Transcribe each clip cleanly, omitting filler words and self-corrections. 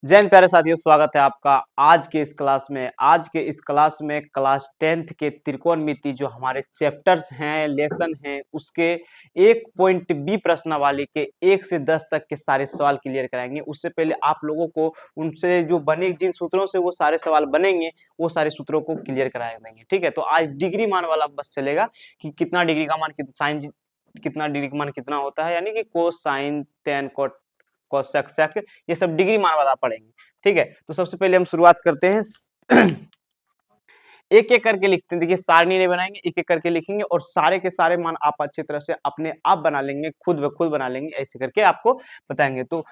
जैन प्यारे साथियों, स्वागत है आपका आज के इस क्लास में। आज के इस क्लास में क्लास 10th के त्रिकोणमिति जो हमारे चैप्टर्स हैं, लेसन हैं, उसके एक पॉइंट बी प्रश्नावली के 1 से 10 तक के सारे सवाल क्लियर कराएंगे। उससे पहले आप लोगों को उनसे जो बने जिन सूत्रों से वो सारे सवाल बनेंगे वो सारे सूत्रों को क्लियर करा देंगे। ठीक है, तो आज डिग्री मान वाला बस चलेगा कि कितना डिग्री का मान साइन कितना डिग्री का मान कितना होता है, यानी कि cos sine tan cot cosec sec ये सब डिग्री मान वाला पढ़ेंगे। ठीक है, तो सबसे पहले हम शुरुआत करते हैं। एक एक करके लिखते हैं। देखिए, सारणी नहीं बनाएंगे, एक एक करके लिखेंगे और सारे के सारे मान आप अच्छी तरह से अपने आप बना लेंगे, खुद ब खुद बना लेंगे। ऐसे करके आपको बताएंगे। तो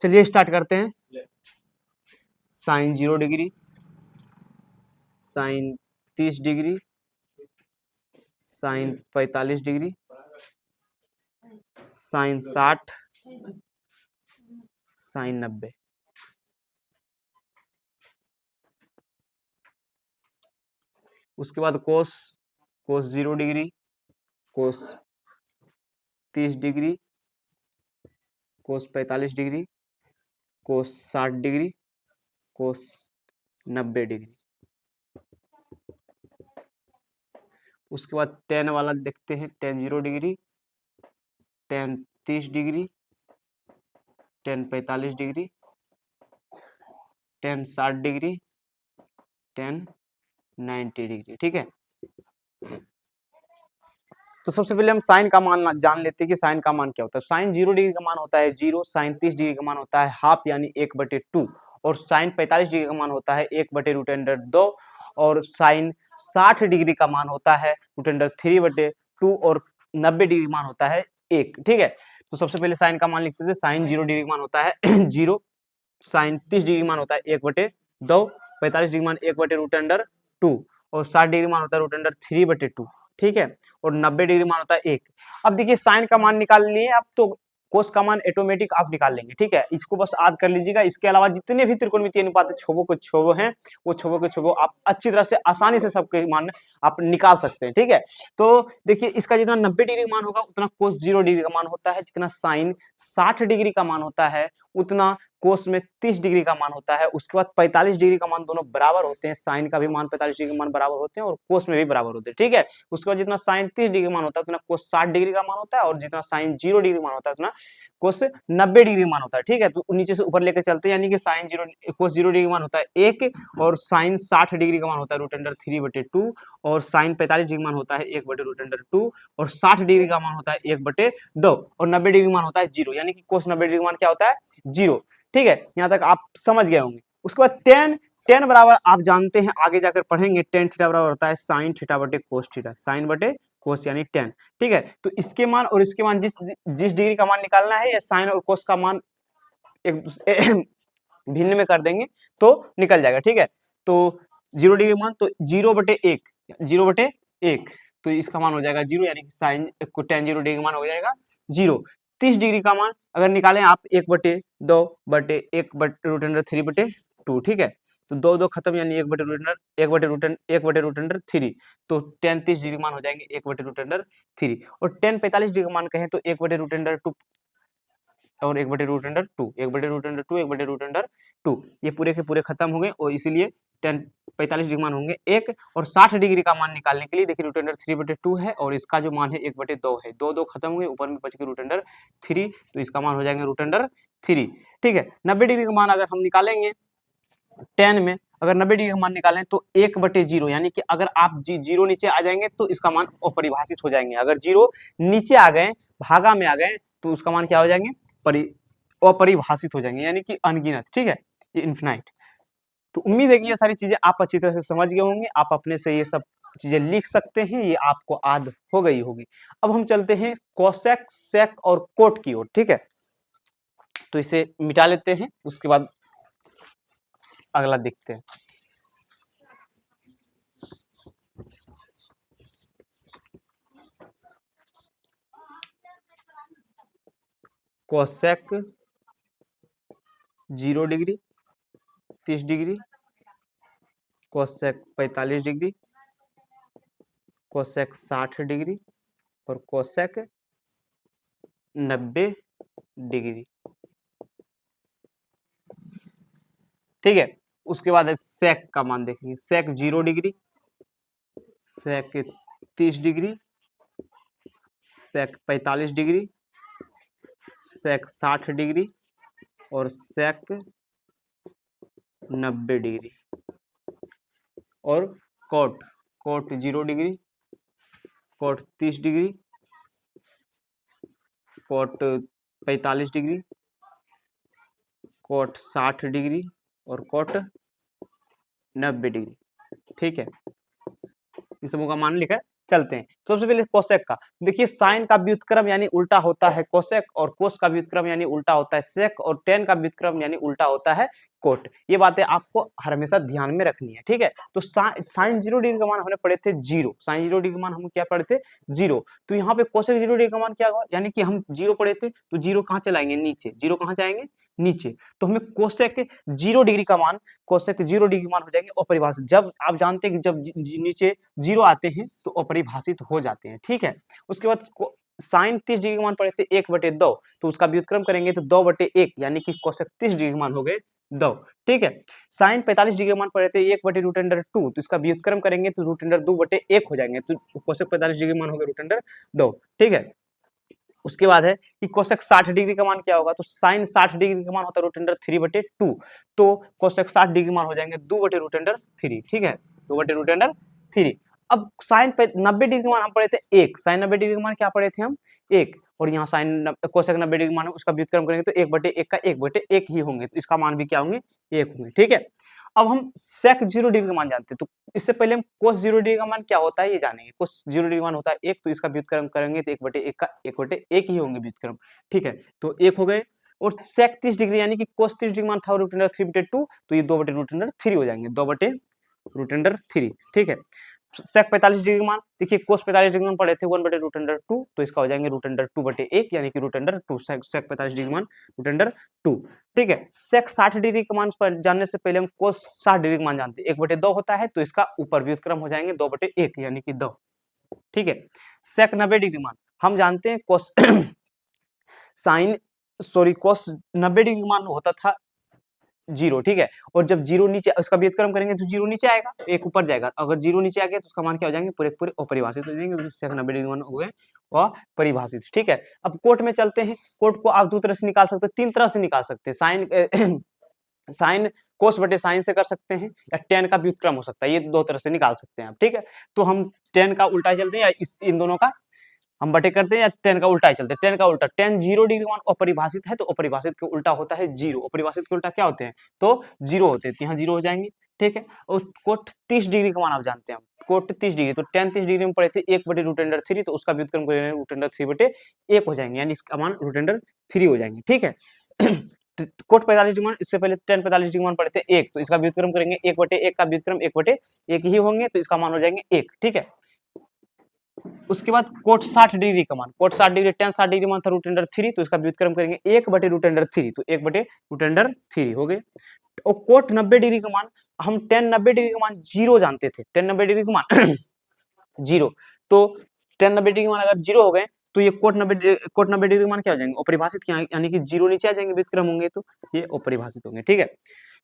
चलिए स्टार्ट करते हैं। Sine 0 degree, sine 30 degree, sine 45 degree, sine 60, sine 90। उसके बाद cos cos 0 degree, cos 30 degree, cos 45 degree, cos 60 degree, cos 90 degree. उसके बाद टेन वाला देखते हैं। Tan 0 degree, tan 30 degree, tan 45 degree, tan 60 degree, tan 90 degree. ठीक है, तो सबसे पहले हम साइन का मान जान लेते हैं कि साइन का मान क्या होता है। साइन 0 डिग्री का मान होता है 0, साइन 30 डिग्री का मान होता है हाफ यानी 1/2, और साइन 45 डिग्री का मान होता है 1/√2, और साइन 60 डिग्री का मान होता है √3/2, और 90 डिग्री मान होता है 1। ठीक है, तो सबसे पहले साइन का मान लिखते थे। साइन 0 डिग्री का मान होता है 0, साइन 30 डिग्री मान होता है 1/2, 45 डिग्री मान 1/√2, और 60 डिग्री मान होता है √3/2। ठीक है, और 90 डिग्री मान होता है 1। अब देखिए, साइन का मान निकाल लिए आप, तो कोस का मान ऑटोमेटिक आप निकाल लेंगे। ठीक है, इसको बस याद कर लीजिएगा। इसके अलावा जितने भी त्रिकोणमितीय अनुपात छोबो के छोबो हैं, वो छोबो के छोबो आप अच्छी तरह से आसानी से सबके मान आप निकाल सकते हैं। ठीक है, तो देखिए, इसका जितना 90 डिग्री का मान होगा उतना कोस 0 डिग्री का मान होता है, जितना साइन 60 डिग्री का मान होता है उतना कोस में 30 डिग्री का मान होता है। उसके बाद 45 डिग्री का मान दोनों बराबर होते हैं। साइन का भी मान 45 डिग्री का मान बराबर होते हैं और कोस में भी बराबर होते हैं। ठीक है, उसके बाद जितना साइन 30 डिग्री का मान होता है उतना कोस 60 डिग्री का मान होता है, और जितना साइन 0 डिग्री का मान होता है उतना कोस 90 डिग्री मान होता है। ठीक है, तो नीचे से ऊपर लेकर चलते हैं, यानी कि साइन 0 कोस 0 डिग्री का मान होता है 1, और साइन 60 डिग्री का मान होता है √3/2, और साइन 45 डिग्री का मान होता है 1/√2, और 60 डिग्री का मान होता है 1/2, और 90 डिग्री का मान होता है 0, यानी कि कोस 90 डिग्री का मान क्या होता है 0। ठीक है, यहाँ तक आप समझ गए होंगे। उसके बाद टेन टेन बराबर आप जानते हैं, आगे जाकर पढ़ेंगे। टेन थीटा बराबर होता है साइन थीटा बटे कोस थीटा, साइन बटे कोस यानी टेन। ठीक है, तो इसके मान और इसके मान जिस जिस डिग्री का मान निकालना है, या साइन और कोस का मान एक भिन्न में कर देंगे तो निकल जाएगा। ठीक है, तो 0 डिग्री मान तो 0/1, 0/1, तो इसका मान हो जाएगा 0, यानी कि साइन टेन 0 डिग्री का मान हो जाएगा 0। 30 डिग्री का मान अगर निकालें आप 1/2/1/√3/2। ठीक है, तो 2 खत्म, यानी 1/√3, तो टेन 30 डिग्री मान हो जाएंगे 1/√3, और टेन 45 डिग्री का मान कहें तो 1/√2, और 1/√2, 1/√2, 1/√2, ये पूरे के पूरे खत्म हो गए, और इसीलिए टेन 45 डिग्री मान होंगे 1, और 60 डिग्री का मान निकालने के लिए देखिए √3/2 है, और इसका जो मान है 1/2 है, 2 खत्म हुए, ऊपर में बच गए √3, तो इसका मान हो जाएंगे √3। ठीक है, 90 डिग्री का मान अगर हम निकालेंगे 10 में, अगर 90 डिग्री का मान निकालें तो 1/0, यानी कि अगर आप 0 नीचे आ जाएंगे तो इसका मान अपरिभाषित हो जाएंगे। अगर 0 नीचे आ गए, भागा में आ गए, तो उसका मान क्या हो जाएंगे, अपरिभाषित हो जाएंगे, यानी कि अनगिनत। ठीक है, ये इन्फिनाइट। तो उम्मीद है कि ये सारी चीजें आप अच्छी तरह से समझ गए होंगे। आप अपने से ये सब चीजें लिख सकते हैं, ये आपको आद हो गई होगी। अब हम चलते हैं कोसेक सेक और कोट की ओर। ठीक है, तो इसे मिटा लेते हैं, उसके बाद अगला देखते हैं। Cosec 0 degree, 30 degree, cosec 45 degree, cosec 60 degree, और कोसेक 90 डिग्री। ठीक है। उसके बाद है सेक का मान देखेंगे, sec 0 degree, sec 30 degree, sec 45 degree, sec 60 degree और सेक 90 डिग्री। और cot, cot 0 degree, cot 30 degree, cot 45 degree, cot 60 degree और कोट 90 डिग्री। ठीक है, इस सबों का मान लिखा है। चलते हैं सबसे पहले कोसेक का। देखिए साइन का व्युत्क्रम यानी उल्टा होता है कोसेक, और कोस का व्युत्क्रम यानी उल्टा होता है सेक, और टेन का व्युत्क्रम यानी उल्टा होता है कोट। ये बातें आपको हमेशा ध्यान में रखनी है। ठीक है, तो साइन 0 डिग्री का मान हमने पढ़े थे 0, साइन 0 डिग्री का मान हम क्या पढ़े थे 0। तो यहाँ पे कोसेक 0 डिग्री का मान क्या होगा, यानी कि हम 0 पढ़े थे तो 0 कहाँ चलाएंगे नीचे, 0 कहाँ जाएंगे नीचे। तो हमें कोसेक 0 डिग्री का मान, कोसेक 0 डिग्री मान हो जाएंगे अपरिभाषित। जब आप जानते हैं कि जब नीचे 0 आते हैं तो अपरिभाषित हो जाते हैं। ठीक है, उसके बाद साइन 30 डिग्री का मान पढ़े थे 1/2, तो उसका व्युत्क्रम करेंगे तो 2/1 यानी कि कोसेक 30 डिग्री का मान हो गए 2। ठीक है, साइन 45 डिग्री का मान पढ़े थे 1/√2, तो इसका व्युत्क्रम करेंगे तो √2/1 हो जाएंगे, तो कोसेक 45 डिग्री का मान हो गया √2। ठीक है, उसके बाद है कि कोसेक 60 डिग्री का मान क्या होगा, तो साइन 60 डिग्री का मान होता है √3/2, तो कोसेक 60 डिग्री मान हो जाएंगे 2/√3। ठीक है, 2/√3। अब साइन 90 डिग्री का मान हम पढ़े थे 1, साइन 90 डिग्री का मान क्या पढ़े थे हम 1, और यहाँ साइन कोसेक 90 डिग्री मान उसका व्युत्क्रम करेंगे तो 1/1 का 1/1 ही होंगे, तो इसका मान भी क्या होंगे 1 होंगे। ठीक है, अब हम सेक 0 डिग्री का मान जानते हैं, तो इससे पहले हम कोस 0 डिग्री का मान क्या होता है ये जानेंगे। कोस 0 डिग्री का मान होता है 1, तो इसका व्युत्क्रम करेंगे तो 1/1 का 1/1 ही होंगे व्युत्क्रम। ठीक है, तो 1 हो गए। और सेक 30 डिग्री यानी कि कोस 30 डिग्री मान था √3/2, तो ये 2/√3 हो जाएंगे, 2/√3। ठीक है, सेक 45 डिग्री मान देखिए, कोस 45 डिग्री मान पढ़े थे 1/√2, तो इसका हो जाएंगे √2/1 यानी कि √2। सेक 45 डिग्री मान √2। ठीक है, सेक 60 डिग्री का मान जानने से पहले हम कोस 60 डिग्री का मान जानते हैं 1/2 होता है, तो इसका ऊपर व्युत्क्रम हो जाएंगे 2/1 यानी कि 2। ठीक है, सेक 90 डिग्री मान हम जानते हैं कोस साइन कोस 90 डिग्री मान होता था 0। ठीक है, और जब 0 नीचे इसका व्युत्क्रम करेंगे तो 0 नीचे आएगा, एक ऊपर जाएगा। अगर 0 नीचे आ गया तो उसका मान क्या हो जाएंगे, पूरे पूरे अपरिभाषित हो जाएंगे, तो सेक 90 डिग्री मान हो गए वह परिभाषित। ठीक है, अब कोट में चलते हैं। कोट को आप दो तरह से निकाल सकते हैं, 3 तरह से निकाल सकते हैं। साइन साइन कोस बटे साइन से कर सकते हैं, या टेन का व्युत्क्रम हो सकता है, ये 2 तरह से निकाल सकते हैं आप। ठीक है, तो हम टेन का उल्टा चलते हैं, या इन दोनों का हम बटे करते हैं, या टेन का उल्टा ही चलते हैं। टेन का उल्टा, टेन 0 डिग्री मान अपरिभाषित है, तो अपरिभाषित के उल्टा होता है 0। अपरिभाषित के उल्टा क्या होते हैं, तो 0 होते हैं, तो यहाँ 0 हो जाएंगे। ठीक है, और कोट 30 डिग्री का मान आप जानते हैं, कोट 30 डिग्री, तो टेन 30 डिग्री में पढ़े थे 1/√3, तो उसका व्युत्क्रम करेंगे √3/1 हो जाएंगे, यानी इसका मान √3 हो जाएंगे। ठीक है, कोट 45 डिग्री मान, इससे पहले टेन 45 डिग्री मान पढ़े थे 1, तो इसका व्युत्क्रम करेंगे 1/1 का व्युत्क्रम 1/1 ही होंगे, तो इसका मान हो जाएंगे 1। ठीक है, उसके बाद कोट 60 डिग्री का मान, कोट 60 डिग्री, टेन 60 डिग्री मान था √3, तो इसका व्युत्क्रम करेंगे 1/√3, तो 1/√3 हो गए। और कोट 90 डिग्री का मान, हम टेन 90 डिग्री का मान 0 जानते थे, टेन 90 डिग्री का मान 0, तो टेन 90 डिग्री का मान अगर 0 हो गए, तो ये कोट 90 डिग्री का मान क्या हो जाएंगे, अपरिभाषित, यानी कि 0 नीचे आ जाएंगे, व्युत्क्रम होंगे तो ये अपरिभाषित होंगे। ठीक है,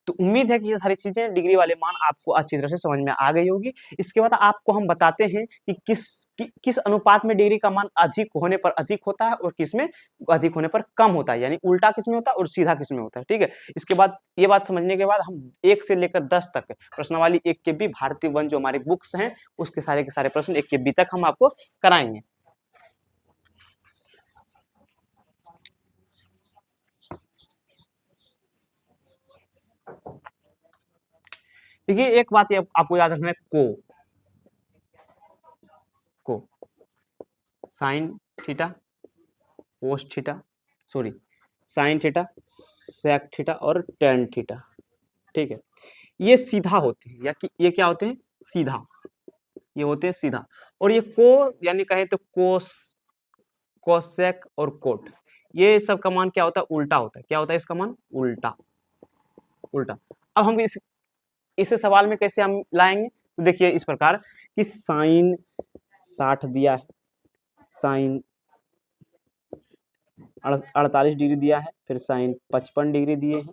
तो उम्मीद है कि ये सारी चीजें डिग्री वाले मान आपको अच्छी तरह से समझ में आ गई होगी। इसके बाद आपको हम बताते हैं कि किस अनुपात में डिग्री का मान अधिक होने पर अधिक होता है और किस में अधिक होने पर कम होता है, यानी उल्टा किस में होता है और सीधा किस में होता है। ठीक है, इसके बाद ये बात समझने के बाद हम 1 से लेकर 10 तक प्रश्नावली 1 के बी भारतीय वन जो हमारी बुक्स हैं उसके सारे के सारे प्रश्न 1 के बी तक हम आपको कराएंगे। देखिए एक बात ये आपको याद रखना है, को sine theta, cos theta, sorry sine theta, sec theta और टेन थीटा। ठीक है, ये सीधा होते हैं, या कि ये क्या होते हैं सीधा, ये होते हैं सीधा। और ये को यानी कहे तो कोस, कोसेक और कोट, ये सब का मान क्या होता है उल्टा होता है। क्या होता है इसका मान उल्टा, उल्टा। अब हम इसे सवाल में कैसे हम लाएंगे, तो देखिए इस प्रकार कि साइन 60 दिया है, साइन 48 डिग्री दिया है, फिर साइन 55 डिग्री दिए हैं,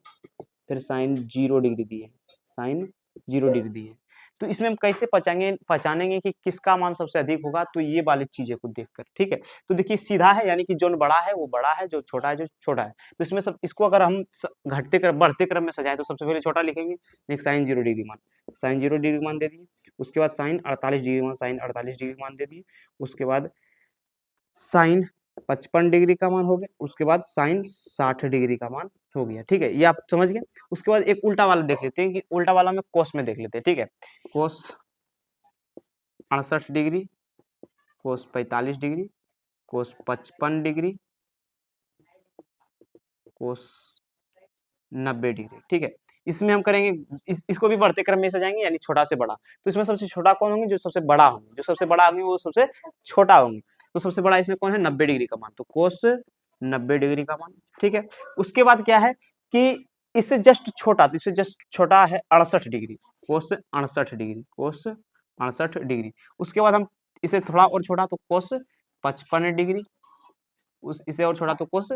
फिर साइन 0 डिग्री दी है, साइन 0 डिग्री दी है। तो इसमें हम कैसे पहचानेंगे कि किसका मान सबसे अधिक होगा, तो ये वाली चीजें को देखकर, ठीक है। तो देखिए सीधा है, यानी कि जो बड़ा है वो बड़ा है, जो छोटा है जो छोटा है। तो इसमें सब इसको अगर हम घटते क्रम बढ़ते क्रम में सजाएं तो सबसे पहले छोटा लिखेंगे, देख साइन 0 डिग्री मान, साइन 0 डिग्री मान दे दिए। उसके बाद साइन 48 डिग्री मान, साइन 48 डिग्री मान दे दिए। उसके बाद साइन 55 डिग्री का मान हो गया। उसके बाद साइन 60 डिग्री का मान हो गया, ठीक है, ये आप समझ गए। उसके बाद एक उल्टा वाला देख लेते हैं, कि उल्टा वाला में कोस में देख लेते हैं, ठीक है। कोस 68 डिग्री, कोस 45 डिग्री, कोस 55 डिग्री, कोस 90 डिग्री, ठीक है। इसमें हम करेंगे इसको भी बढ़ते क्रम में सजाएंगे, यानी छोटा से बड़ा। तो इसमें सबसे छोटा कौन होंगे, जो सबसे बड़ा होंगे, जो सबसे बड़ा होंगे वो सबसे छोटा होंगे। तो सबसे बड़ा इसमें कौन है, 90 डिग्री का मान, तो कोस 90 डिग्री का मान, ठीक है। उसके बाद क्या है कि इससे जस्ट छोटा, तो इससे जस्ट छोटा है 68 डिग्री, कोस 68 डिग्री, कोस 68 डिग्री। उसके बाद हम इसे थोड़ा और छोटा, तो कोस 55 डिग्री, इसे और छोटा तो कोस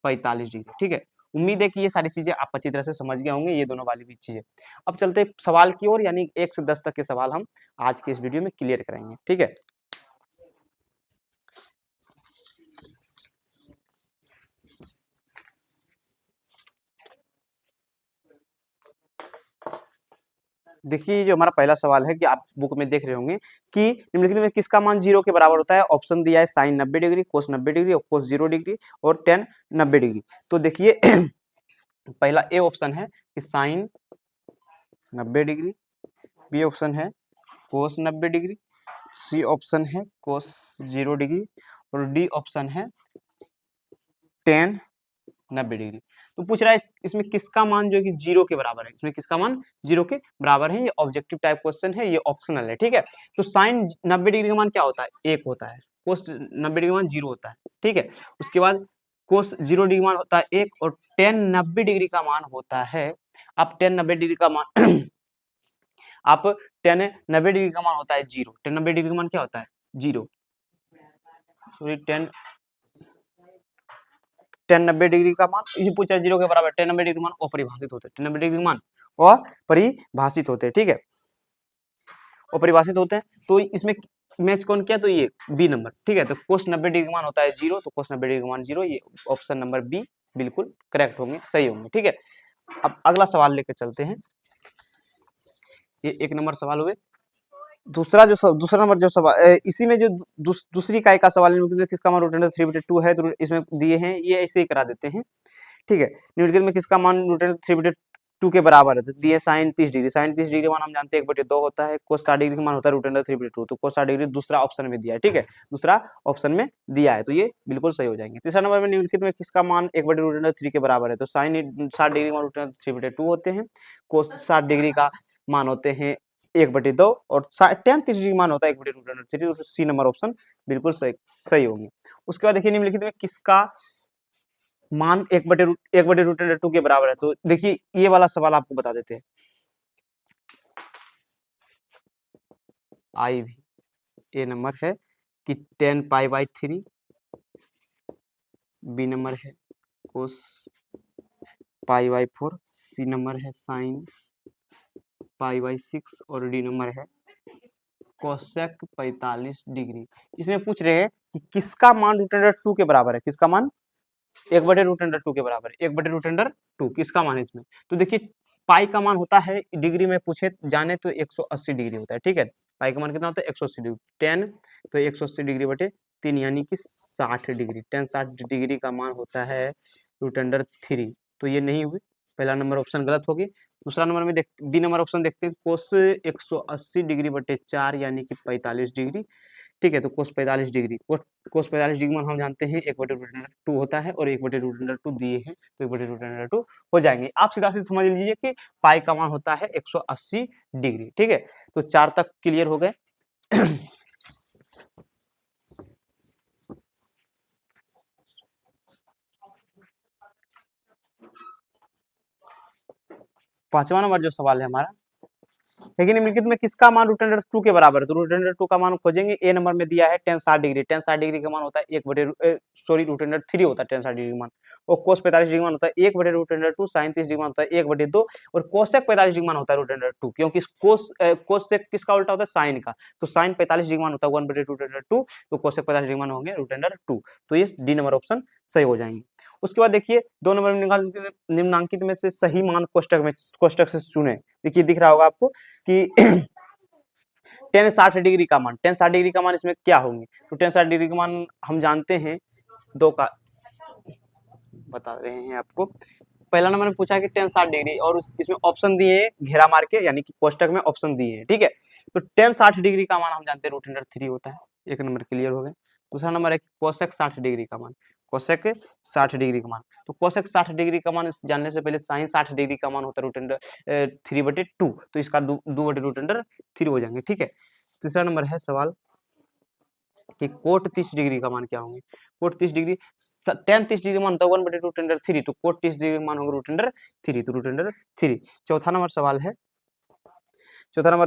45 डिग्री, ठीक है। उम्मीद है कि ये सारी चीजें आप अच्छी तरह से समझ गए होंगे, ये दोनों वाली भी चीजें। अब चलते हैं सवाल की ओर, यानी 1 से 10 तक के सवाल हम आज के इस वीडियो में क्लियर करेंगे, ठीक है। देखिए जो हमारा पहला सवाल है कि आप बुक में देख रहे होंगे कि निम्नलिखित में किसका मान 0 के बराबर होता है। ऑप्शन दिया है साइन 90 डिग्री, कोस 90 डिग्री और कोस 0 डिग्री और टेन 90 डिग्री। तो देखिए पहला ए ऑप्शन है कि साइन 90 डिग्री, बी ऑप्शन है कोस 90 डिग्री, सी ऑप्शन है कोस 0 डिग्री और डी ऑप्शन है टेन 90 डिग्री। तो पूछ रहा है इसमें किसका मान जो है कि 0 के बराबर है, इसमें किसका मान 0 के बराबर है। ये ऑब्जेक्टिव टाइप क्वेश्चन है, ये ऑप्शनल है, ठीक है। तो साइन 90 डिग्री का मान क्या होता है, 1 होता है। कोस 90 डिग्री का मान 0 होता है, ठीक है। उसके बाद कोस 0 डिग्री मान होता है 1 और टेन 90 डिग्री का मान होता है, आप टेन 90 डिग्री का मान आप टेन 90 डिग्री का मान होता है 0, टेन 90 डिग्री का मान क्या होता है 0, सॉरी टेन 90 डिग्री का मान, ये पूछा 0 के बराबर, टेन 90 डिग्री मान अपरिभाषित होते हैं, टेन 90 डिग्री मान अपरिभाषित होते हैं, ठीक है, अपरिभाषित होते हैं। तो इसमें मैच कौन किया, तो ये बी नंबर, ठीक है। तो कोस 90 डिग्री का मान होता है 0, तो कोस 90 डिग्री का मान 0, ये ऑप्शन नंबर बी बिल्कुल करेक्ट होंगे, सही होंगे, ठीक है। अब अगला सवाल लेकर चलते हैं, ये 1 नंबर सवाल हुए। दूसरा नंबर जो सवाल, इसी में जो दूसरी इकाई का सवाल है, किसका मान रूट अंडर 3/2 है, तो इसमें दिए हैं, ये ऐसे ही करा देते हैं, ठीक है। निम्नलिखित में किसका मान रूट अंडर 3/2 के बराबर है, तो दिए साइन 30 डिग्री, साइन 30 डिग्री मान हम जानते हैं 1/2 होता है। कोस 60 डिग्री का मान होता है रूट अंडर 3/2, तो कोस 60 डिग्री दूसरा ऑप्शन में दिया है, ठीक है, दूसरा ऑप्शन में दिया है, तो ये बिल्कुल सही हो जाएंगे। तीसरा नंबर में निम्नलिखित में किसका मान 1/√3 के बराबर है, तो साइन 60 डिग्री मान रूट अंडर 3/2 होते हैं। कोस 60 डिग्री का मान होते हैं 1/2 और टेन 30 डिग्री मान होता है 1/√3, तो सी नंबर ऑप्शन बिल्कुल सही होंगे। उसके बाद देखिए निम्नलिखित में किसका मान 1/√2 के बराबर है, तो देखिए ये वाला सवाल आपको बता देते हैं। आई भी ए नंबर है कि 10π/3, बी नंबर है कोस π/4, सी नंबर है साइन π/6 और डी नंबर है कोसेक 45 डिग्री। इसमें पूछ रहे हैं कि किसका मान √2 के बराबर है, किसका मान 1/√2 के बराबर है, 1/√2 किसका मान है इसमें। तो देखिए पाई का मान होता है, डिग्री में पूछे जाने तो 180 डिग्री होता है, ठीक है। पाई का मान कितना होता है 180 डिग्री, टेन तो 180 डिग्री बटे 3 यानी कि 60 डिग्री, टेन 60 डिग्री का मान होता है √3। तो ये नहीं हुई, पहला नंबर ऑप्शन गलत होगी। दूसरा नंबर में बी नंबर ऑप्शन देखते हैं, कोस 180 डिग्री बटे 4 यानी कि 45 डिग्री, ठीक है। तो कोस 45 डिग्री, कोस 45 डिग्री मान हम जानते हैं 1/√2 होता है और 1/√2 दिए हैं, तो 1/√2 हो जाएंगे। आप सीधा सीधा समझ लीजिए कि पाई का मान होता है 180 डिग्री, ठीक है। तो 4 तक क्लियर हो गए। पांचवा नंबर जो सवाल है हमारा, है कि निम्नलिखित में किसका मान रूट अंडर 2 के बराबर है? तो रूट अंडर 2 का मान खोजेंगे। ए नंबर में दिया है tan 60 डिग्री, tan 60 डिग्री का मान होता है 1 बटे सॉरी रूट अंडर 3 होता है tan 60 डिग्री का मान, और cos 45 डिग्री का मान होता है 1 बटे रूट अंडर 2, sin 30 डिग्री का मान होता है 1 बटे 2, और cosec 45 डिग्री का मान होता है रूट अंडर 2, क्योंकि cosec किसका उल्टा होता है? sin का, तो sin 45 डिग्री का मान होता है 1 बटे रूट अंडर 2, तो cosec 45 डिग्री का मान होंगे रूट अंडर 2, तो ये डी नंबर ऑप्शन सही हो जाएंगे। उसके बाद देखिए 2 नंबर में निम्नांकित में से सही मान कोष्टक से चुने। देखिए दिख रहा होगा आपको कि tan 60 डिग्री का मान, tan 60 डिग्री का मान इसमें क्या होंगे? तो tan 60 डिग्री का मान हम जानते हैं, दो का बता रहे हैं आपको। पहला नंबर में पूछा कि tan 60 डिग्री, और इसमें ऑप्शन दिए हैं घेरा मार के, यानी कि कोष्टक में ऑप्शन दिए हैं, ठीक है। तो tan 60 डिग्री का मान हम जानते हैं रूट अंडर 3 होता है, एक नंबर क्लियर हो गया। दूसरा नंबर है कि कोसेक 60 डिग्री का मान, कोसेक 60 डिग्री का मान, तो कोसेक 60 डिग्री का मान जानने से पहले साइन 60 डिग्री का मान होता है रूट अंडर 3/2, तो इसका 2 बटे रूट अंडर 3 हो जाएंगे, ठीक है। तीसरा नंबर है सवाल कि कोट 30 डिग्री का मान क्या होंगे? कोट 30 डिग्री, tan 30 डिग्री मान होता है 1 बटे रूट अंडर 3, तो कोट 30 डिग्री मान होगा रूट अंडर 3, तो रूट अंडर 3। चौथा नंबर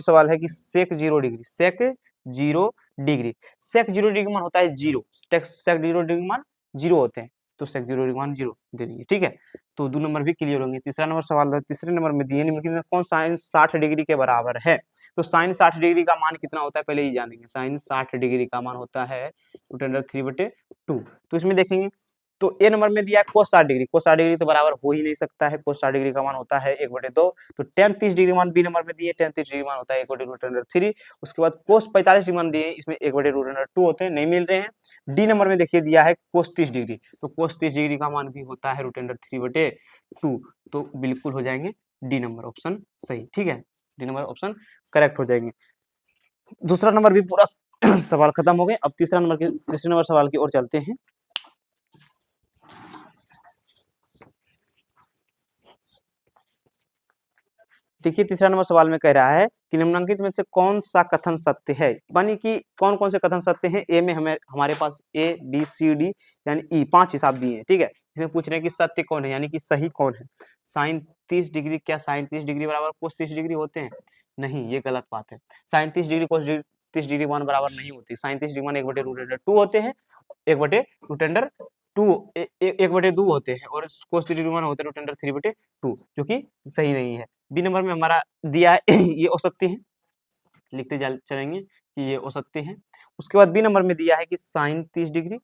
सवाल है कि सेक 0 डिग्री, सेक 0 डिग्री, सेक 0 डिग्री मान होता है 0, सेक 0 डिग्री मान 0 होते हैं, तो सेक 0 डिग्री मान 0 दे देंगे, ठीक है। तो 2 नंबर भी क्लियर होंगे। तीसरा नंबर सवाल है, तीसरे नंबर में दिए निम्नलिखित में कौन साइन 60 डिग्री के बराबर है? तो साइन 60 डिग्री का मान कितना होता है पहले ही जानेंगे। साइन 60 डिग्री का मान होता है रूट अंडर 3/2, तो इसमें देखेंगे तो ए नंबर में दिया है cos 60 डिग्री, cos 60 डिग्री तो बराबर हो ही नहीं सकता है, cos 60 डिग्री का मान होता है 1/2, तो tan 30 डिग्री मान बी नंबर में दिए, tan 30 डिग्री मान होता है 1 बटे रूट अंडर 3। उसके बाद cos 45 डिग्री मान दिए, इसमें 1 बटे रूट अंडर 2 होते हैं, नहीं मिल रहे हैं। डी नंबर में देखिए दिया है cos 30 डिग्री, तो cos 30 डिग्री का मान भी होता है रूट अंडर 3/2, तो बिल्कुल हो जाएंगे डी नंबर ऑप्शन सही, ठीक है, डी नंबर ऑप्शन करेक्ट हो जाएंगे। दूसरा नंबर भी पूरा सवाल खत्म हो गए। अब तीसरे नंबर सवाल की ओर चलते हैं। देखिए तीसरा नंबर सवाल में कह रहा है कि निम्नलिखित में से कौन सा कथन सत्य है, यानी कि कौन कौन से कथन सत्य हैं। ए में हमारे पास ए बी सी डी यानी ई 5 हिसाब दिए हैं, ठीक है। इसमें पूछ रहे हैं कि सत्य कौन है, यानी कि सही कौन है। साइन 30 डिग्री, क्या साइन 30 डिग्री बराबर कोस 30 डिग्री होते हैं? नहीं, ये गलत बात है। साइन 30 डिग्री कोस 30 डिग्री मान बराबर नहीं होती। साइन 30 डिग्री मान 1 बटे रूट अंडर 2 होते हैं, 1 बटे रूट अंडर 2 1 बटे 2 होते हैं, और कोस 30 डिग्री मान होते हैं रूट अंडर 3/2, जो कि सही नहीं है। बी नंबर में हमारा दिया है ये औसत्य है, लिखते चलेंगे कि ये औसत्य है। उसके बाद बी नंबर में दिया है कि साइन 30 डिग्री,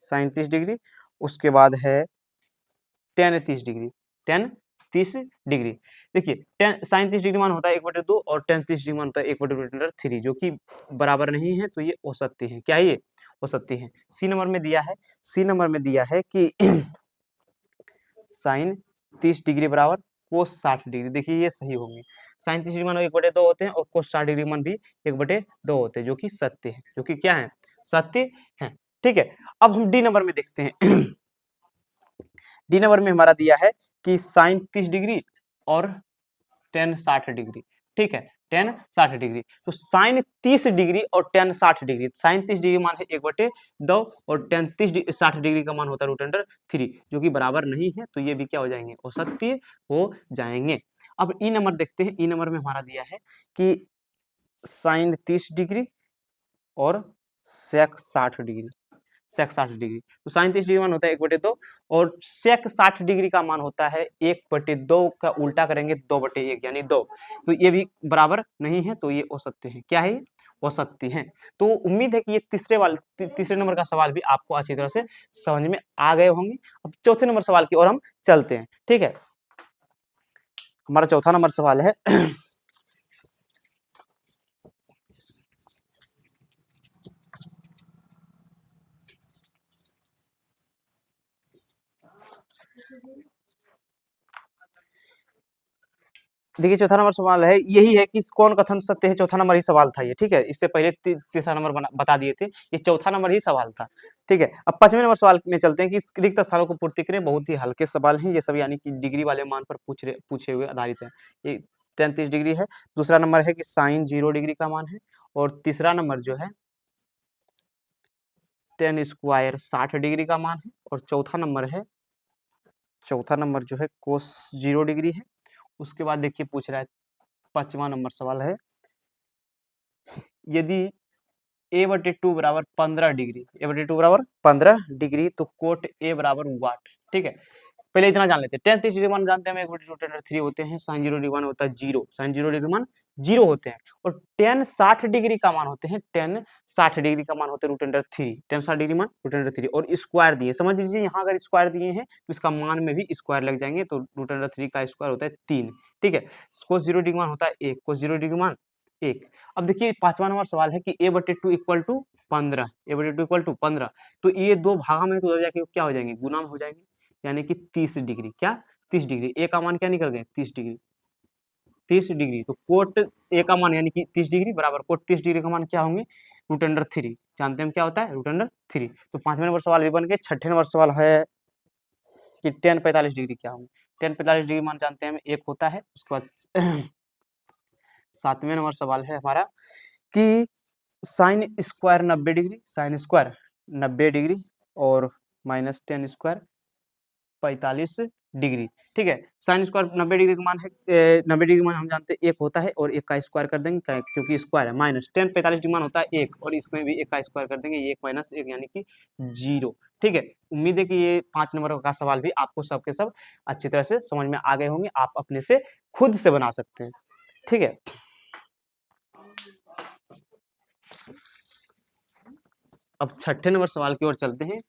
साइन 30 डिग्री, उसके बाद है tan 30 डिग्री, tan 30 डिग्री। देखिए tan साइन 30 डिग्री मान होता है 1/2, और tan 30 डिग्री मान होता है 1 बटे रूट अंडर 3, जो कि बराबर नहीं है, तो ये औसत्य है। क्या ये औसत्य है? सी नंबर में दिया है, सी नंबर में दिया है कि साइन 30 डिग्री बराबर कोस 60 डिग्री। देखिए ये सही होंगे। साइन 30 डिग्री मान 1/2 होते हैं, और कोस 60 डिग्री मान भी 1/2 होते हैं, जो कि सत्य है, जो कि क्या है? सत्य है, ठीक है। अब हम डी नंबर में देखते हैं। डी नंबर में हमारा दिया है कि साइन 30 डिग्री और tan 60 डिग्री, ठीक है, tan 60 डिग्री। तो साइन 30 डिग्री और tan 60 डिग्री, साइन 30 डिग्री मान है 1/2, और tan 60 डिग्री का मान होता है रूट अंडर 3, जो कि बराबर नहीं है, तो ये भी क्या हो जाएंगे? असत्य हो जाएंगे। अब ई नंबर देखते हैं। ई नंबर में हमारा दिया है कि साइन 30 डिग्री और सेक 60 डिग्री, सेक 60 डिग्री, तो साइन 30 डिग्री मान होता है 1/2, और सेक 60 डिग्री का मान होता है 1/2 का उल्टा करेंगे 2/1 यानी 2, तो ये भी बराबर नहीं है, तो ये औसत्य है। क्या है ये? औसत्य है। तो उम्मीद है कि ये तीसरे नंबर का सवाल भी आपको अच्छी तरह से समझ में आ गए होंगे। अब चौथे नंबर सवाल की ओर हम चलते हैं, ठीक है। हमारा चौथा नंबर सवाल है देखिए चौथा नंबर सवाल है, यही है कि कौन कथन सत्य है। चौथा नंबर ही सवाल था ये, ठीक है। इससे पहले तीसरा नंबर बता दिए थे, ये चौथा नंबर ही सवाल था, ठीक है। अब पांचवें नंबर सवाल में चलते हैं कि रिक्त स्थानों को पूर्ति करें। बहुत ही हल्के सवाल हैं ये सब, यानी कि डिग्री वाले मान पर पूछे हुए आधारित है। ये tan 30 डिग्री है। दूसरा नंबर है कि साइन 0 डिग्री का मान है, और तीसरा नंबर जो है tan स्क्वायर 60 डिग्री का मान है, और चौथा नंबर जो है कोस 0 डिग्री है। उसके बाद देखिए पूछ रहा है 5वां नंबर सवाल है, यदि a/2 बराबर 15 डिग्री, a/2 बराबर 15 डिग्री, तो कोट a बराबर वाट। ठीक है, पहले इतना जान लेते हैं। tan 30 डिग्री मान जानते हैं हम 1/√3 होते हैं, sin 0 डिग्री मान होता है 0, sin 0 डिग्री मान 0 होते हैं, और tan 60 डिग्री का मान होते हैं, tan 60 डिग्री का मान होते हैं √3, tan 60 डिग्री मान √3, और स्क्वायर दिए, समझ लीजिए यहाँ अगर स्क्वायर दिए हैं तो इसका मान में भी स्क्वायर लग जाएंगे, तो √3 का स्क्वायर होता है 3। ठीक है, cos 0 डिग्री मान होता है 1, cos 0 डिग्री मान 1। अब देखिए 5वां नंबर सवाल है कि a/2 equal to 15, a/2 equal to 15, तो ये दो भागा में तो उधर जाके क्या हो जाएंगे, गुना में हो जाएंगे, यानी कि 30 डिग्री। क्या 30 डिग्री, ए का मान क्या निकल गए 30 डिग्री, 30 डिग्री, तो कोट ए का मान यानी कि 30 डिग्री बराबर कोट 30 डिग्री का मान क्या होंगे, √3। जानते हैं हम क्या होता है √3। तो 5वें नंबर सवाल भी बन गए। 6ठे नंबर सवाल है कि tan 45 डिग्री क्या होंगे। tan 45 डिग्री मान जानते हैं हम 1 होता है। उसके बाद 7वें नंबर सवाल है हमारा कि sine square 90 degree, sine square 90 degree और माइनस tan स्क्वायर 45 डिग्री। ठीक है, साइन स्क्वायर 90 डिग्री का मान है 90 डिग्री मान हम जानते हैं 1 होता है, और 1 का स्क्वायर कर देंगे क्योंकि स्क्वायर है, माइनस tan 45 डिग्री मान होता है 1, और इसमें भी 1 का स्क्वायर कर देंगे, 1 माइनस 1 यानी कि 0। ठीक है, उम्मीद है कि ये 5 नंबर का सवाल भी आपको सबके सब अच्छी तरह से समझ में आ गए होंगे, आप अपने से खुद से बना सकते हैं। ठीक है, अब 6ठे नंबर सवाल की ओर चलते हैं।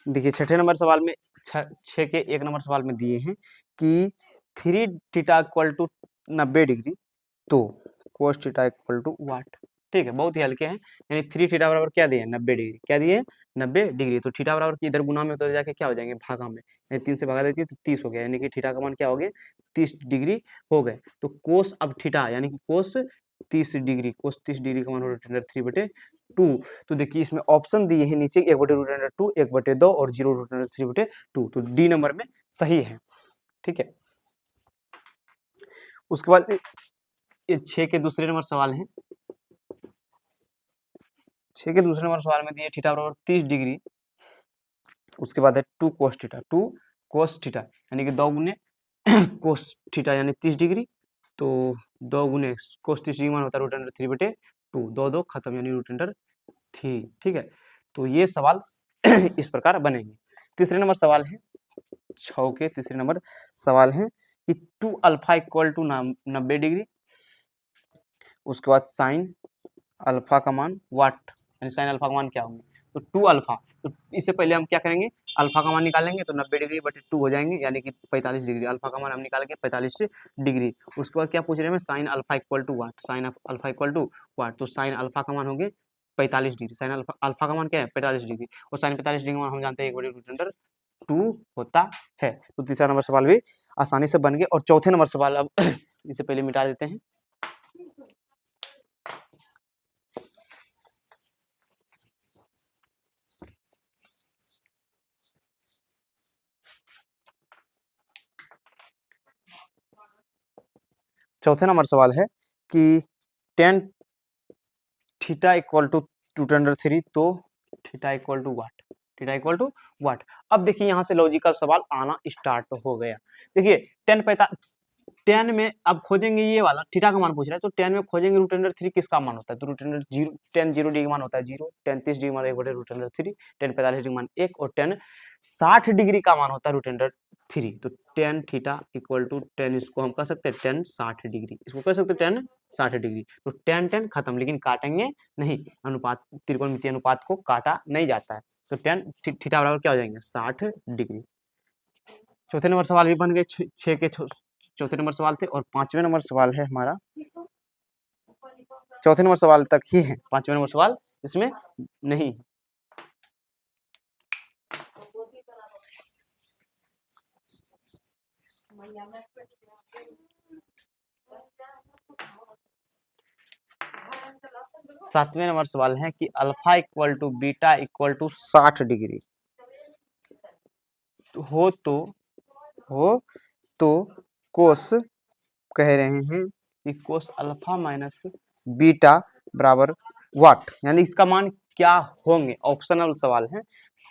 देखिए 6ठे नंबर सवाल में 6 के 1 नंबर सवाल में दिए हैं कि 3 थीटा इक्वल टू 90 डिग्री, तो cos थीटा इक्वल टू वाट। ठीक है, बहुत ही हल्के हैं, यानी 3 थीटा बराबर क्या दिए 90 डिग्री, क्या दिए 90 डिग्री, तो थीटा बराबर की इधर गुना में उधर जाके क्या हो जाएंगे भागा में, यानी 3 से भगा देती है तो 30 हो गया, यानी कि थीटा का मान क्या हो गया 30 डिग्री हो गए। तो कोस अब थीटा यानी कि कोस 30 डिग्री, कोस 30 डिग्री का मान हो 3/2। तो देखिए इसमें ऑप्शन दिए हैं नीचे 1/√2, 1/2 और 0√3/2, तो डी नंबर में सही है। ठीक है, उसके बाद ये 6 के दूसरे नंबर सवाल है। 6 के दूसरे नंबर सवाल में दिए थीटा बराबर 30 डिग्री, उसके बाद है 2 cos थीटा, 2 cos थीटा यानी कि 2 गुने cos थीटा यानी 30 डिग्री, तो 2 गुने cos 30 डिग्री मान होता है √3/2, 2 खत्म यानी √3। ठीक है, तो ये सवाल इस प्रकार बनेंगे। तीसरे नंबर सवाल है 6 के तीसरे नंबर सवाल है कि 2 अल्फा इक्वल टू 90 डिग्री, उसके बाद साइन अल्फा का मान वाट, यानी साइन अल्फा का मान क्या होंगे, तो 2 अल्फा, तो इससे पहले हम क्या करेंगे अल्फा का मान निकालेंगे, तो 90 डिग्री बटे 2 हो जाएंगे, यानी कि 45 डिग्री, अल्फा का मान हम निकालेंगे 45 डिग्री। उसके बाद क्या पूछ रहे हैं sine alpha equal to what, sine alpha equal to what, तो साइन अल्फा का मान होंगे 45 डिग्री, साइन अल्फा का मान क्या है 45 डिग्री, और साइन 45 डिग्री मान हम जानते हैं 1/√2 होता है। तो तीसरा नंबर सवाल भी आसानी से बन गए। और चौथे नंबर सवाल अब इसे पहले मिटा देते हैं। चौथे नंबर सवाल है कि tan थीटा इक्वल टू √3, तो theta equal to what, theta equal to what. अब देखिए यहाँ से लॉजिकल सवाल आना स्टार्ट हो गया। देखिए tan में अब खोजेंगे ये वाला थीटा का मान पूछ रहा है, तो tan में खोजेंगे √3 किसका मान होता है, तो tan 0 डिग्री मान होता है 0, tan 30 डिग्री मान 1/√3, tan 45 डिग्री मान 1, और tan 60 डिग्री का मान होता है √3। तो tan theta equal to tan, इसको हम कह सकते हैं tan 60 डिग्री, इसको कह सकते हैं tan 60 डिग्री। तो tan खत्म, लेकिन काटेंगे नहीं, अनुपात त्रिकोणमितीय अनुपात को काटा नहीं जाता है, तो tan थीटा बराबर क्या हो जाएंगे 60 डिग्री। चौथे नंबर सवाल भी बन गए। 6 के चौथे नंबर सवाल थे, और 5वें नंबर सवाल है हमारा, चौथे नंबर सवाल तक ही है, 5वें नंबर सवाल इसमें नहीं है। सातवें नंबर सवाल है कि alpha equal to beta equal to 60 degree हो तो कोस कह रहे हैं कि कोस अल्फा माइनस बीटा बराबर व्हाट, यानी इसका मान क्या होंगे, ऑप्शनल सवाल है।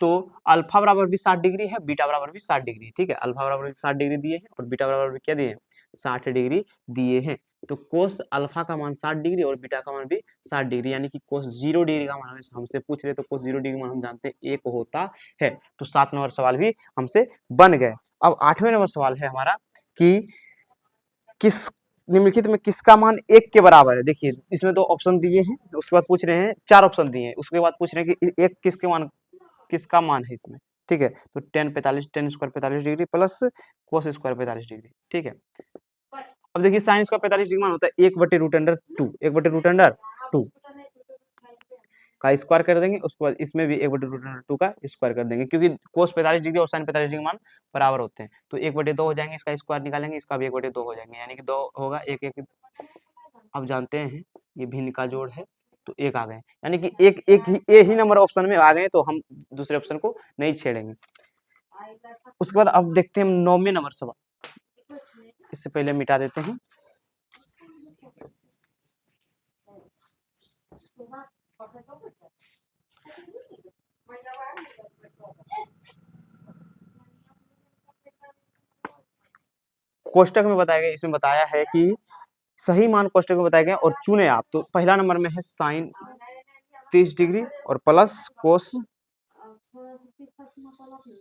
तो अल्फा बराबर भी 60 डिग्री है, बीटा बराबर भी 60 डिग्री, ठीक है, अल्फा बराबर भी 60 डिग्री दिए हैं और बीटा बराबर भी क्या दिए हैं, 60 डिग्री दिए हैं। तो कोस अल्फा का मान 60 डिग्री और बीटा का मान भी 60 डिग्री, यानी कि कोस 0 डिग्री का मान हमसे पूछ रहे, तो कोस 0 डिग्री मान हम जानते हैं 1 होता है। तो 7 नंबर सवाल भी हमसे बन गए। अब 8वें नंबर सवाल है हमारा कि किस निम्नलिखित में किसका मान 1 के बराबर है। देखिए इसमें दो ऑप्शन दिए हैं, उसके बाद पूछ रहे हैं, 4 ऑप्शन दिए हैं, उसके बाद पूछ रहे हैं कि एक किसका मान है इसमें, ठीक है। तो ten square 45 degree plus cos square 45 degree, ठीक है। अब देखिए साइन स्क्वायर 45 डिग्री मान होता है 1/√2, 1/√2 का स्क्वायर कर देंगे, उसके बाद इसमें भी 1/√2 का स्क्वायर कर देंगे, क्योंकि कोस 45 डिग्री और साइन 45 डिग्री मान बराबर होते हैं। तो 1/2 हो जाएंगे, इसका स्क्वायर निकालेंगे, इसका भी 1/2 हो जाएंगे, यानी कि 2 होगा, 1 अब जानते हैं ये भिन्न का जोड़ है, तो 1 आ गए, यानी कि एक ही नंबर ऑप्शन में आ गए, तो हम दूसरे ऑप्शन को नहीं छेड़ेंगे। उसके बाद अब देखते हैं 9वें नंबर सवाल, इससे पहले मिटा देते हैं। कोष्टक में बताया गया, इसमें बताया है कि सही मान कोष्टक में बताए गए और चुने आप। तो पहला नंबर में है साइन 30 डिग्री और प्लस कोस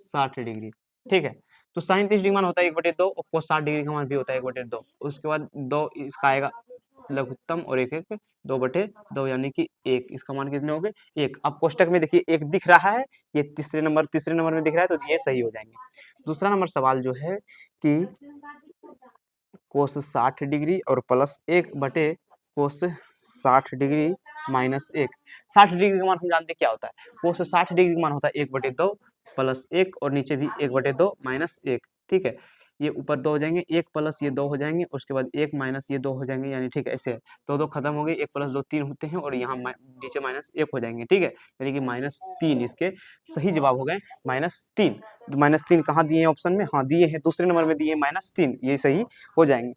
60 डिग्री, ठीक है। तो साइन 30 डिग्री मान होता है 1/2 और कोस 60 डिग्री का मान भी होता है 1/2। उसके बाद 2 इसका आएगा लघुत्तम और 1 2/2, यानी कि 1, इसका मान कितने हो गए 1। अब कोष्टक में देखिए 1 दिख रहा है, ये तीसरे नंबर में दिख रहा है, तो ये सही हो जाएंगे। दूसरा नंबर सवाल जो है कि कोस 60 डिग्री और प्लस 1 कोस 60 डिग्री माइनस 1। 60 डिग्री का मान हम जानते क्या होता है, कोस 60 डिग्री का मान होता है 1/2 प्लस 1 और नीचे भी 1/2 माइनस 1, ठीक है। ये ऊपर 2 हो जाएंगे, 1 प्लस ये 2 हो जाएंगे, उसके बाद 1 माइनस ये 2 हो जाएंगे, यानी ठीक है, ऐसे 2 खत्म हो गए, 1 प्लस 2 3 होते हैं और यहाँ नीचे माइनस 1 हो जाएंगे, ठीक है, यानी कि -3 इसके सही जवाब हो गए -3। -3 कहाँ दिए हैं ऑप्शन में, हाँ दिए हैं, दूसरे नंबर में दिए -3, ये सही हो जाएंगे।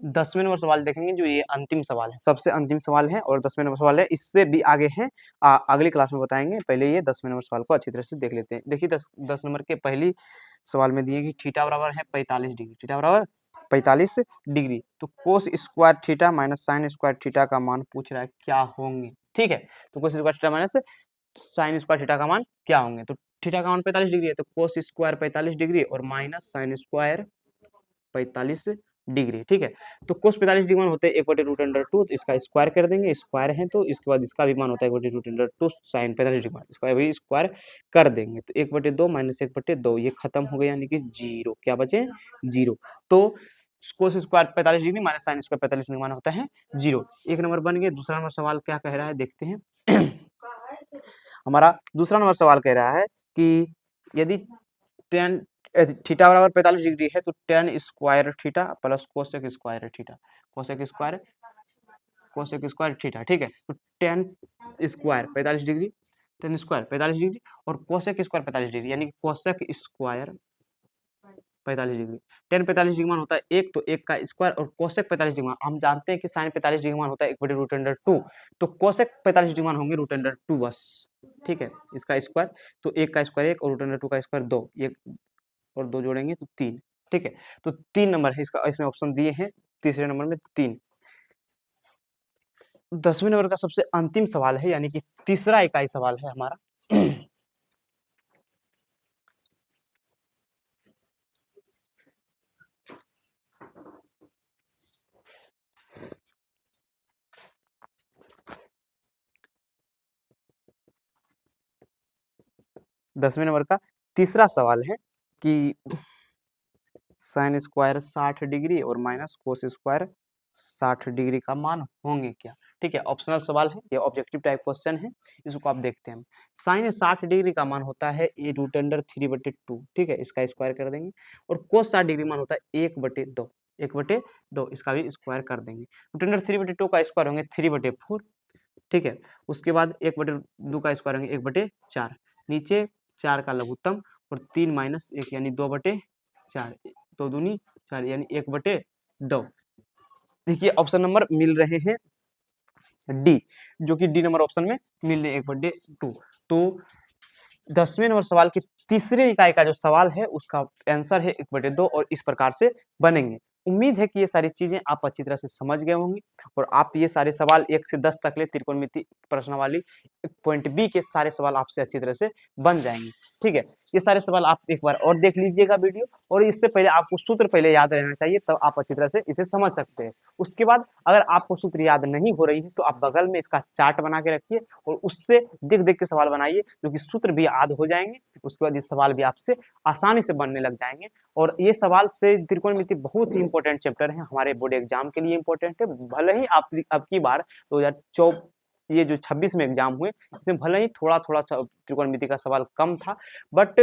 दसवें नंबर सवाल देखेंगे, जो ये अंतिम सवाल है, सबसे अंतिम सवाल है और 10वें नंबर सवाल है, इससे भी आगे हैं, अगली क्लास में बताएंगे। पहले ये 10वें नंबर सवाल को अच्छी तरह से देख लेते हैं। देखिए 10 नंबर के पहली सवाल में दिए कि थीटा बराबर है 45 डिग्री, थीटा बराबर 45 डिग्री, तो cos square theta minus sine square theta का मान पूछ रहा है क्या होंगे, ठीक है। तो cos square theta minus sine square theta का मान क्या होंगे, तो थीटा का मान 45 डिग्री है, तो कोस स्क्वायर 45 डिग्री और माइनस साइन स्क्वायर 45 डिग्री, ठीक है। तो कोस 45 डिग्री मान होते हैं 1/√2, तो इसका स्क्वायर कर देंगे, स्क्वायर है तो इसके बाद इसका भी मान होता है 1/√2 साइन 45 डिग्री, इसका भी स्क्वायर कर देंगे, तो 1/2 माइनस 1/2 ये खत्म हो गया, यानी कि 0, क्या बचे 0। तो cos square 45 degree minus sine square 45 degree मान होता है 0। एक नंबर बन गए। दूसरा नंबर सवाल क्या कह रहा है देखते हैं। हमारा दूसरा नंबर सवाल कह रहा है कि यदि टेन थीटा बराबर 45 डिग्री है, तो ten square theta plus cosec square theta, cosec square theta, ठीक है। तो ten square 45 degree, ten square 45 degree और कोसेक स्क्वायर 45 डिग्री, यानी कि cosec square 45 degree. Tan 45 degree मान होता है 1, तो 1 का स्क्वायर और कोसेक 45 डिग्री मान हम जानते हैं कि साइन 45 डिग्री मान होता है 1/√2, तो कोसेक 45 डिग्री मान होंगे √2 बस, ठीक है। इसका स्क्वायर, तो 1 का स्क्वायर 1 और √2 का स्क्वायर 2, 1 और 2 जोड़ेंगे तो 3, ठीक है। तो 3 नंबर है इसका, इसमें ऑप्शन दिए हैं तीसरे नंबर में 3। 10वें नंबर का सबसे अंतिम सवाल है, यानी कि तीसरा इकाई सवाल है हमारा। 10वें नंबर का तीसरा सवाल है कि साइन स्क्वायर 60 डिग्री और माइनस कोस स्क्वायर 60 डिग्री का मान होंगे क्या, ठीक है। ऑप्शनल सवाल है, ये ऑब्जेक्टिव टाइप क्वेश्चन है, इसको आप देखते हैं। साइन 60 डिग्री का मान होता है a√3/2, ठीक है, इसका स्क्वायर कर देंगे, और कोस 60 डिग्री मान होता है 1/2, 1/2, इसका भी स्क्वायर कर देंगे। √3/2 का स्क्वायर होंगे 3/4, ठीक है। उसके बाद 1/2 का स्क्वायर होंगे 1/4, नीचे 4 का लघुत्तम और 3 माइनस 1 यानी 2/4, 2 दूनी 4 यानी 1/2। देखिए ऑप्शन नंबर मिल रहे हैं डी, जो कि डी नंबर ऑप्शन में मिल रहे 1/2। तो 10वें नंबर सवाल की तीसरे इकाई का जो सवाल है उसका आंसर है 1/2 और इस प्रकार से बनेंगे। उम्मीद है कि ये सारी चीजें आप अच्छी तरह से समझ गए होंगे और आप ये सारे सवाल 1 से 10 तक ले त्रिकोणमिति प्रश्नावली पॉइंट बी के सारे सवाल आपसे अच्छी तरह से बन जाएंगे। ठीक है, ये सारे सवाल आप एक बार और देख लीजिएगा वीडियो, और इससे पहले आपको सूत्र पहले याद रहना चाहिए, तब आप अच्छी तरह से इसे समझ सकते हैं। उसके बाद अगर आपको सूत्र याद नहीं हो रही है तो आप बगल में इसका चार्ट बना के रखिए और उससे देख देख के सवाल बनाइए, जो कि सूत्र भी याद हो जाएंगे। उसके बाद ये सवाल भी आपसे आसानी से बनने लग जाएंगे। और ये सवाल से त्रिकोणमिति बहुत ही इंपॉर्टेंट चैप्टर है, हमारे बोर्ड एग्जाम के लिए इंपॉर्टेंट है। भले ही आप अब की बार 2024 ये जो 26 में एग्जाम हुए, इसमें भले ही थोड़ा थोड़ा त्रिकोणमिति का सवाल कम था, बट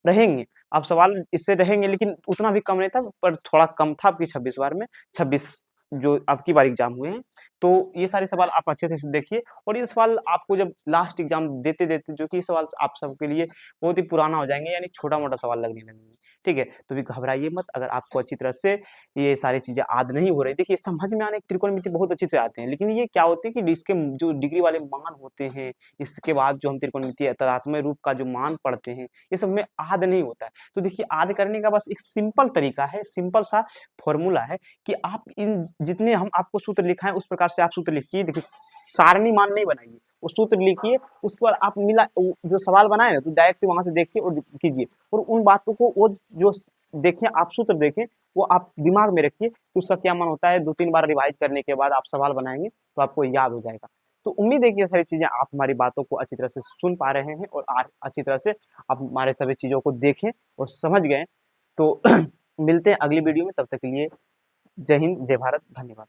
रहेंगे अब सवाल इससे रहेंगे, लेकिन उतना भी कम नहीं था, पर थोड़ा कम था आपकी 26 बार में। 26 जो आपकी बार एग्जाम हुए हैं, तो ये सारे सवाल आप अच्छे से देखिए। और ये सवाल आपको जब लास्ट एग्जाम देते देते जो कि सवाल आप सबके लिए बहुत ही पुराना हो जाएंगे, यानी छोटा मोटा सवाल लगने लगेंगे। ठीक है, तो भी घबराइए मत अगर आपको अच्छी तरह से ये सारी चीजें याद नहीं हो रही। देखिए समझ में आने त्रिकोणमिति बहुत अच्छे से आते हैं, लेकिन ये क्या होती है कि इसके जो डिग्री वाले मान होते हैं, इसके बाद जो हम त्रिकोणमिति तदात्मय रूप का जो मान पढ़ते हैं, ये सब में याद नहीं होता है। तो देखिए याद करने का बस एक सिंपल तरीका है, सिंपल सा फॉर्मूला है कि आप इन जितने हम आपको सूत्र लिखा है उस प्रकार से आप सूत्र लिखिए। देखिए सारणी मान नहीं बनाइए, वो सूत्र लिखिए, उसके बाद आप मिला जो सवाल बनाए ना तो डायरेक्ट वहां से देखिए और कीजिए। और उन बातों को वो जो देखें आप सूत्र देखें वो आप दिमाग में रखिए कि उसका क्या मान होता है। 2-3 बार रिवाइज करने के बाद आप सवाल बनाएंगे तो आपको याद हो जाएगा। तो उम्मीद है कि ये सारी चीजें आप हमारी बातों को अच्छी तरह से सुन पा रहे हैं और अच्छी तरह से आप हमारे सभी चीजों को देखें और समझ गए। तो मिलते हैं अगली वीडियो में, तब तक के लिए जय हिंद, जय भारत, धन्यवाद।